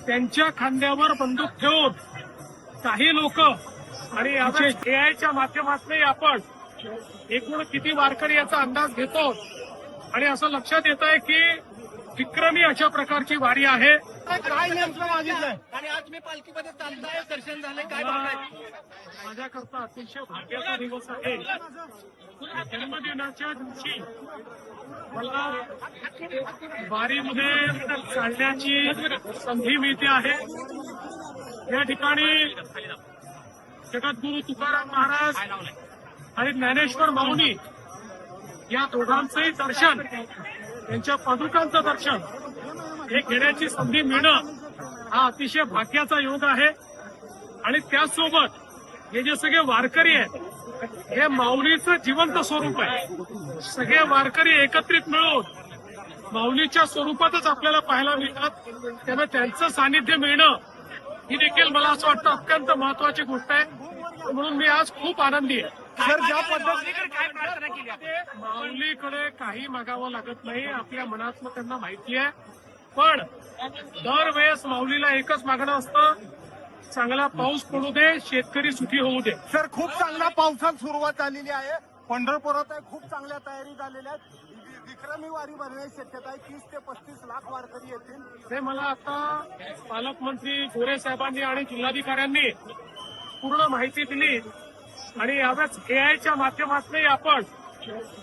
त्यांच्या खांद्यावर बंदूक ठेवून काही लोक आणि एआयच्या माध्यमातूनही आपण एकूण किती वारकरी याचा अंदाज घेतो आणि असं लक्षात येत आहे की विक्रमी अशा प्रकारची वारी आहे. काय नेमकं मागितलंय आणि आज मी पालखीमध्ये चालताय, दर्शन झाले, काय भावना? माझ्याकरता अतिशय भाग्याचा दिवस आहे. जन्मदिनाच्या दिवशी मला वारीमध्ये चालण्याची संधी मिळते आहे. या ठिकाणी जगद्गुरू तुकाराम महाराज आणि ज्ञानेश्वर माऊली या दोघांचंही दर्शन, त्यांच्या पादुकांचं दर्शन हे घेण्याची संधी मिळणं हा अतिशय भाग्याचा योग आहे. आणि त्याचसोबत हे जे सगळे वारकरी आहेत हे माऊलीचं जिवंत स्वरूप आहे. सगळे वारकरी एकत्रित मिळून माऊलीच्या स्वरूपातच आपल्याला पाहायला मिळतात. त्यामुळे त्यांचं सानिध्य मिळणं ही देखील मला असं वाटतं अत्यंत महत्वाची गोष्ट आहे. म्हणून मी आज खूप आनंदी आहे. सर, ज्या पद्धतीने काय प्रार्थना केली, माऊलीकडे काही मागावं लागत नाही, आपल्या मनातलं त्यांना माहिती आहे. पण दरवेळेस माऊलीला एकच मागणं असतं, चांगला पाऊस पडू दे, शेतकरी सुखी होऊ दे. सर, खूप चांगल्या पावसात सुरुवात झालेली आहे. पंढरपुरात खूप चांगल्या तयारी झालेल्या आहेत. विक्रमी वारी भरण्याची शक्यता आहे. 30 ते 35 लाख वारकरी येतील. ते मला आता पालकमंत्री गोरे साहेबांनी आणि जिल्हाधिकाऱ्यांनी पूर्ण माहिती दिली. आणि यावेळेस एआयच्या माध्यमातूनही आपण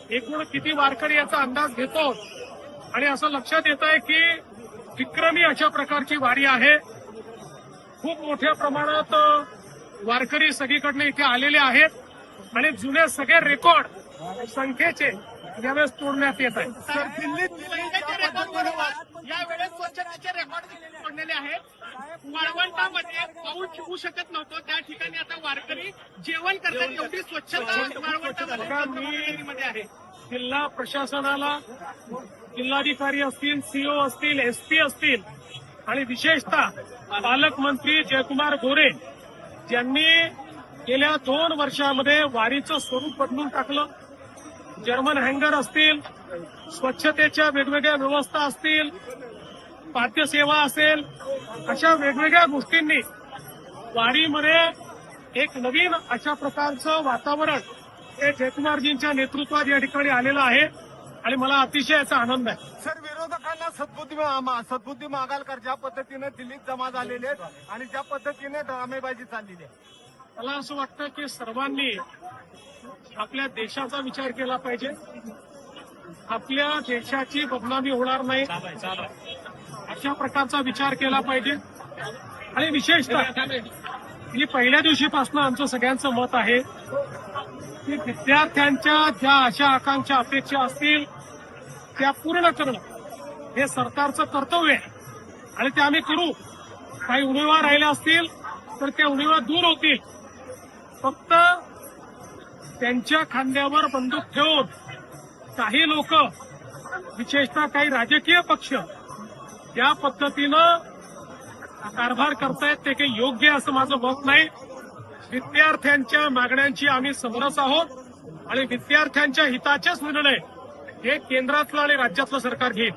एकूण किती वारकरी याचा अंदाज घेतो आणि असं लक्षात येत आहे की विक्रमी अशा प्रकारची वारी आहे. खूप मोठ्या प्रमाणात वारकरी सगळीकडनं इथे आलेले आहेत आणि जुने सगळे रेकॉर्ड संख्येचे यावेळेस तोडण्यात येत आहे. सर, यावेळेस स्वच्छतेचे रेकॉर्ड पडलेले आहेत. वाळवंटामध्ये पाऊस होऊ शकत नव्हतं, त्या ठिकाणी आता वारकरी जेवण करतात. एवढी स्वच्छता वाळवंटामध्ये आहे. जिल्हा प्रशासनाला, जिल्हाधिकारी असतील, सीओ असतील, एसपी असतील आणि विशेषतः पालकमंत्री जयकुमार गोरे यांनी गेल्या 2 वर्षामध्ये वारीचं स्वरूप बदलून टाकलं. जर्मन हँगर असतील, स्वच्छतेच्या वेगवेगळ्या व्यवस्था असतील, पाद्यसेवा असेल, अशा वेगवेगळ्या गोष्टींनी वारीमध्ये एक नवीन अशा प्रकारचं वातावरण हे जयकुमारजींच्या नेतृत्वात या ठिकाणी आलेलं आहे आणि मला अतिशय याचा आनंद आहे. सर, विरोधकांना सद्बुद्धी मागाल कर, ज्या पद्धतीने दिल्लीत जमा झालेले आहेत आणि ज्या पद्धतीने ड्रामेबाजी चाललेली आहे. मला असं वाटतं की सर्वांनी आपल्या देशाचा विचार केला पाहिजे. आपल्या देशाची बदनामी होणार नाही अशा प्रकारचा विचार केला पाहिजे. आणि विशेषतः मी पहिल्या दिवशीपासून आमचं सगळ्यांचं मत आहे की विद्यार्थ्यांच्या ज्या आशा आकांक्षा अपेक्षा असतील त्या पूर्ण करणं हे सरकारचं कर्तव्य आहे आणि ते आम्ही करू. काही उणिवा राहिल्या असतील तर त्या उणिवा दूर होतील. फक्त त्यांच्या खांद्यावर बंदूक ठेवून काही लोक, विशेषतः काही राजकीय पक्ष या पद्धतीनं कारभार करतायत ते काही योग्य असं माझं मत नाही. विद्यार्थ्यांच्या मागण्यांची आम्ही समरस आहोत आणि विद्यार्थ्यांच्या हिताचेच निर्णय हे केंद्रातलं आणि राज्यातलं सरकार घेईल.